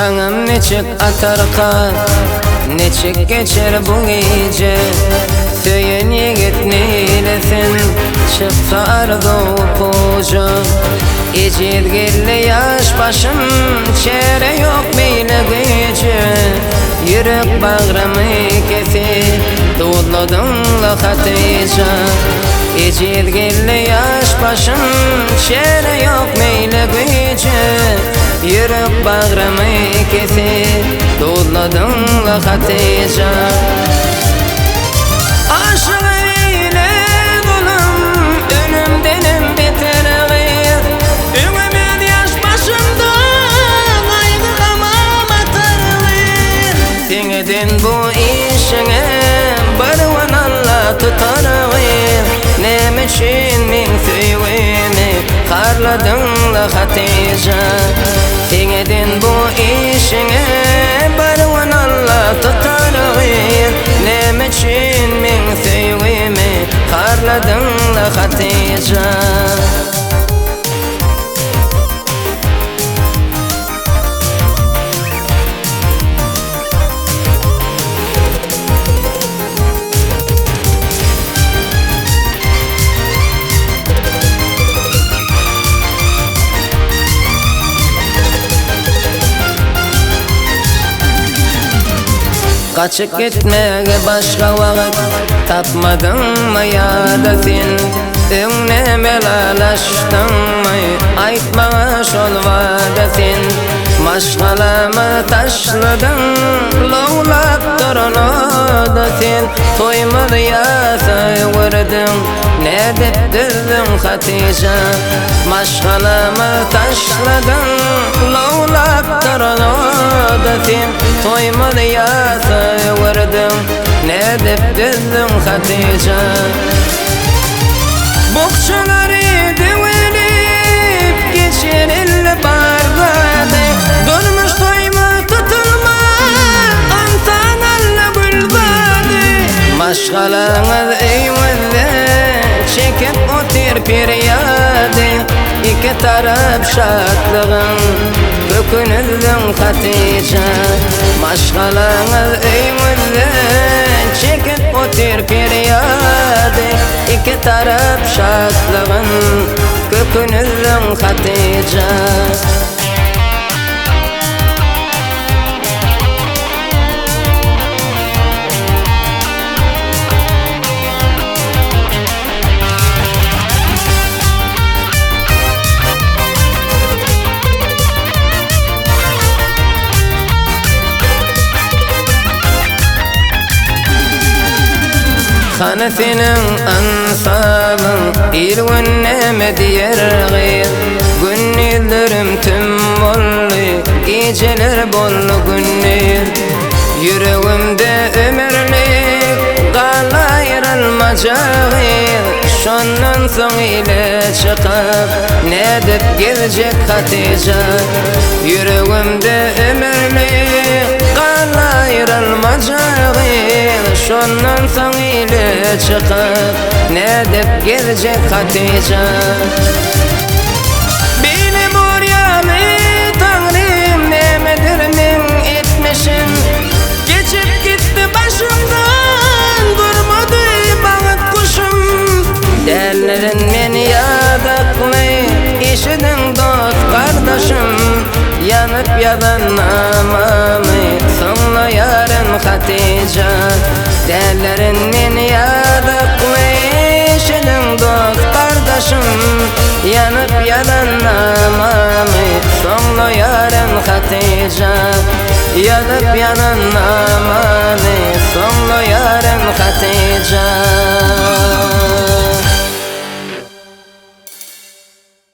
Şanım neçik atarka, neçik geçer bu gece. Söyün yigit neylesin, çıktı ardı koca. İcid geldi yaş başım, çare yok meyle gece. Yürek bağrımı kesip, doğladın la Hatice. İcid geldi yaş başım, çare yok meyle gece. Yürek bağrımı kesip, doğladın la Hatice. Aşık eyle dolum, önümdenim biterim. Ümit yaş başımda, aygılamam atarım. Seneden bu işine, barvan Allah tutarım. Nem için min süyvimi, karladın la Hatice. Seneden bu işine, barvan Allah tutarım. Nem için min süyvimi, karladın la Hatice. Kaçıp gitmeye başka vakit tapmadın mı ya da sen? Önüne melalaştın mı? Aytma şol vada sen. Maşgalama taşladın, lovlap durun o da sen. Toymadı ya sayvırdın, ne dep düzdün Hatice. Maşgalama taşladın, lovlap durun o da sen. Toymadı ya sayvırdın, ne dep düzdün Hatice. Bokçaları develip geçer elle bargadı. Durmuş toyma tutulma, antan alla gülgadı. Maşgalanız eyvallah, çekip otur peryadı. İki taraf şatlığın, kökünüzdün Hatice. Maşgalanız eyvallah, çekip otur peryadı. İki taraf şatlığın, kökünüzdün Hatice. Kana senin ansabın, irvunne diyer gayr. Günlerim tüm bollu, geceler bollu günler. Yüreğimde ömürlük, gal ayrılmaca gayr. Şondan soň ile çıkıp, ne dep gelecek Hatice. Yüreğimde ömürlük, gal ayrılmaca gayr. Şondan soň ile çıkıp, ne dep gelecek Hatice. Beni buraya Tanrım, nemedir men etmişim. Geçip gitti başımdan, durmadı bağıt kuşum. Derlerin meni yadaklı, işidin dost kardeşim. Yanıp yadan namamı, sonla yarın Hatice. Derlerin meni yadaklı, işidin dost kardeşim. Yanıp yadan namamı, sonla yarın Hatice. Yanıp yadan namamı, sonla yarın Hatice.